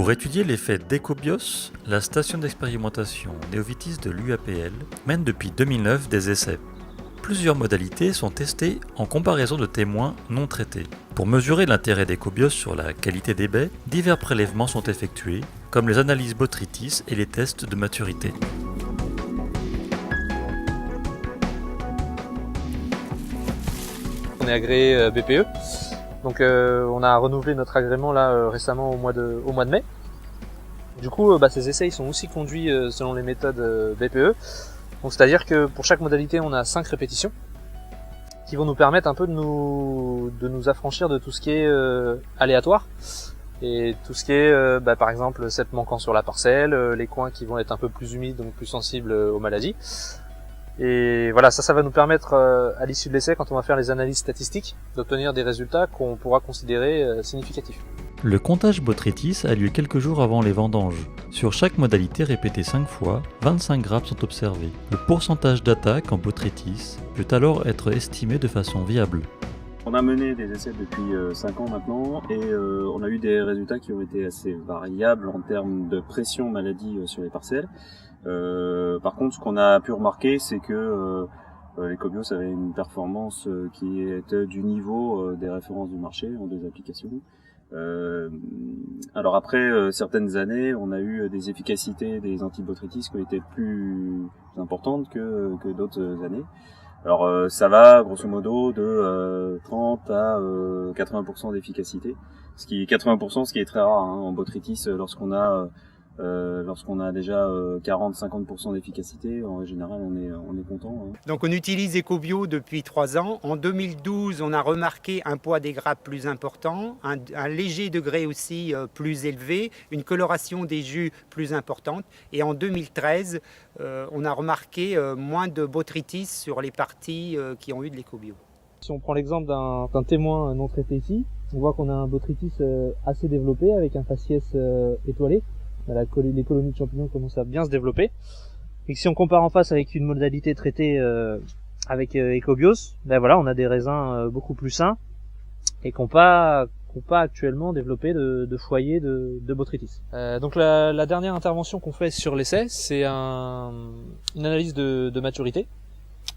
Pour étudier l'effet d'Ecobios, la station d'expérimentation Neovitis de l'UAPL mène depuis 2009 des essais. Plusieurs modalités sont testées en comparaison de témoins non traités. Pour mesurer l'intérêt d'Ecobios sur la qualité des baies, divers prélèvements sont effectués, comme les analyses botrytis et les tests de maturité. On est agréé BPE, donc on a renouvelé notre agrément là récemment au mois de mai. Du coup, ces essais ils sont aussi conduits selon les méthodes BPE. Donc c'est-à-dire que pour chaque modalité, on a 5 répétitions qui vont nous permettre un peu de nous affranchir de tout ce qui est aléatoire et tout ce qui est par exemple cep manquant sur la parcelle, les coins qui vont être un peu plus humides donc plus sensibles aux maladies. Et voilà, ça va nous permettre à l'issue de l'essai, quand on va faire les analyses statistiques, d'obtenir des résultats qu'on pourra considérer significatifs. Le comptage botrytis a lieu quelques jours avant les vendanges. Sur chaque modalité répétée 5 fois, 25 grappes sont observées. Le pourcentage d'attaque en botrytis peut alors être estimé de façon viable. On a mené des essais depuis 5 ans maintenant et on a eu des résultats qui ont été assez variables en termes de pression maladie sur les parcelles. Par contre, ce qu'on a pu remarquer, c'est que l'Ecobios avait une performance qui était du niveau des références du marché en des applications. Alors après certaines années, on a eu des efficacités des antibotrytis qui ont été plus importantes que d'autres années. Alors ça va grosso modo de 30 à 80% d'efficacité, ce qui est 80%, ce qui est très rare en botrytis lorsqu'on a déjà 40-50% d'efficacité. En général, on est content. Donc on utilise Ecobio depuis 3 ans. En 2012, on a remarqué un poids des grappes plus important, un léger degré aussi plus élevé, une coloration des jus plus importante. Et en 2013, on a remarqué moins de botrytis sur les parties qui ont eu de l'Ecobio. Si on prend l'exemple d'un témoin non traité ici, on voit qu'on a un botrytis assez développé avec un faciès étoilé. Les colonies de champignons commencent à bien se développer. Et si on compare en face avec une modalité traitée avec Ecobios, on a des raisins beaucoup plus sains et qui n'ont pas actuellement développé de foyer de botrytis. Donc la dernière intervention qu'on fait sur l'essai, c'est une analyse de maturité.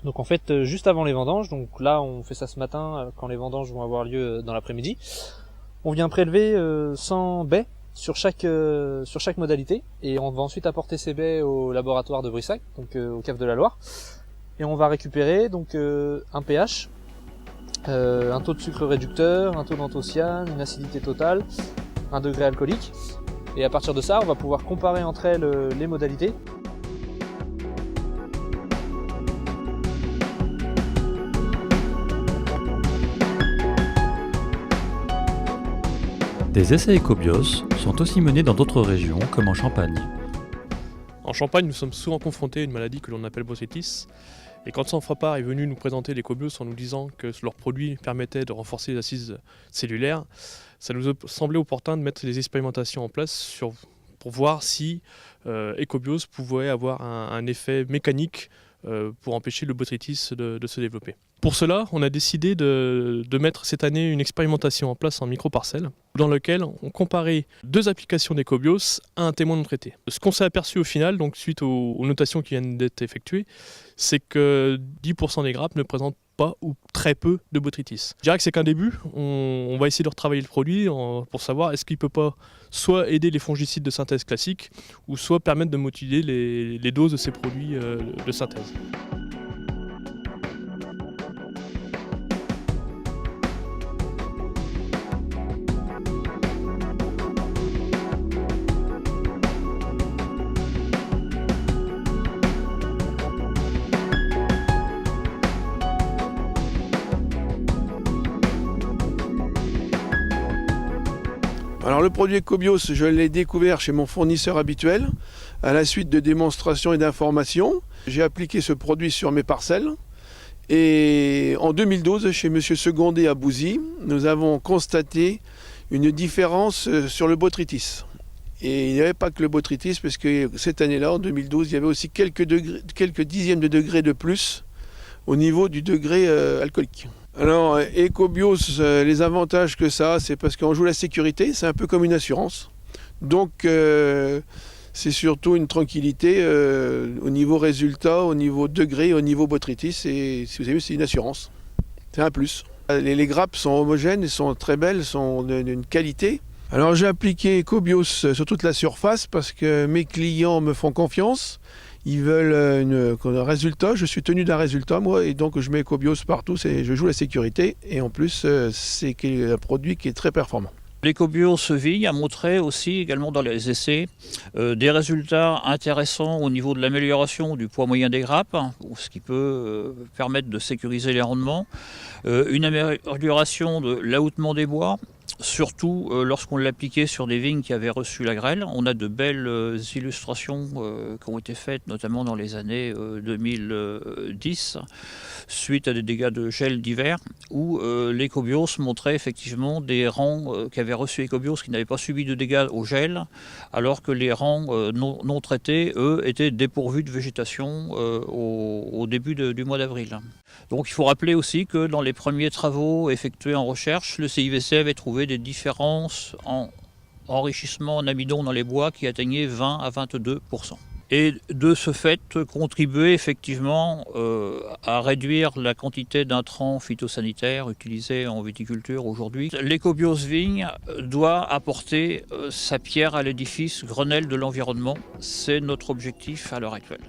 Donc en fait, juste avant les vendanges, donc là on fait ça ce matin quand les vendanges vont avoir lieu dans l'après-midi, on vient prélever 100 baies sur chaque modalité, et on va ensuite apporter ces baies au laboratoire de Brissac, donc au CAF de la Loire, et on va récupérer donc un pH, un taux de sucre réducteur, un taux d'anthocyane, une acidité totale, un degré alcoolique, et à partir de ça on va pouvoir comparer entre elles les modalités. Des essais Ecobios sont aussi menés dans d'autres régions, comme en Champagne. En Champagne, nous sommes souvent confrontés à une maladie que l'on appelle botrytis. Et quand Sanfrapar est venu nous présenter l'Ecobios en nous disant que leur produit permettait de renforcer les assises cellulaires, ça nous a semblé opportun de mettre des expérimentations en place pour voir si Ecobios pouvait avoir un effet mécanique pour empêcher le botrytis de se développer. Pour cela, on a décidé de mettre cette année une expérimentation en place en micro-parcelles, dans laquelle on comparait 2 applications d'Ecobios à un témoin non traité. Ce qu'on s'est aperçu au final, donc suite aux notations qui viennent d'être effectuées, c'est que 10% des grappes ne présentent pas ou très peu de botrytis. Je dirais que c'est qu'un début. On va essayer de retravailler le produit pour savoir est-ce qu'il ne peut pas soit aider les fongicides de synthèse classiques ou soit permettre de moduler les doses de ces produits de synthèse. Alors le produit Ecobios, je l'ai découvert chez mon fournisseur habituel, à la suite de démonstrations et d'informations. J'ai appliqué ce produit sur mes parcelles. Et en 2012, chez M. Secondé à Bouzy, nous avons constaté une différence sur le botrytis. Et il n'y avait pas que le botrytis, parce que cette année-là, en 2012, il y avait aussi quelques dixièmes de degrés de plus au niveau du degré alcoolique. Alors, Ecobios, les avantages que ça a, c'est parce qu'on joue la sécurité, c'est un peu comme une assurance. Donc c'est surtout une tranquillité au niveau résultat, au niveau degré, au niveau botrytis. Et si vous avez vu, c'est une assurance. C'est un plus. Les grappes sont homogènes, elles sont très belles, sont d'une qualité. Alors j'ai appliqué Ecobios sur toute la surface parce que mes clients me font confiance. Ils veulent un résultat, je suis tenu d'un résultat moi, et donc je mets Ecobios partout, je joue la sécurité, et en plus c'est un produit qui est très performant. L'Ecobios Vigne a montré aussi également dans les essais des résultats intéressants au niveau de l'amélioration du poids moyen des grappes, ce qui peut permettre de sécuriser les rendements, une amélioration de l'aoutement des bois, surtout lorsqu'on l'appliquait sur des vignes qui avaient reçu la grêle. On a de belles illustrations qui ont été faites notamment dans les années 2010 suite à des dégâts de gel d'hiver où l'Ecobios montrait effectivement des rangs qui avaient reçu Ecobios qui n'avaient pas subi de dégâts au gel, alors que les rangs non traités, eux, étaient dépourvus de végétation au début du mois d'avril. Donc il faut rappeler aussi que dans les premiers travaux effectués en recherche, le CIVC avait trouvé des différences en enrichissement en amidon dans les bois qui atteignaient 20 à 22%. Et de ce fait, contribuer effectivement à réduire la quantité d'intrants phytosanitaires utilisés en viticulture aujourd'hui. L'Ecobios Vigne doit apporter sa pierre à l'édifice Grenelle de l'environnement. C'est notre objectif à l'heure actuelle.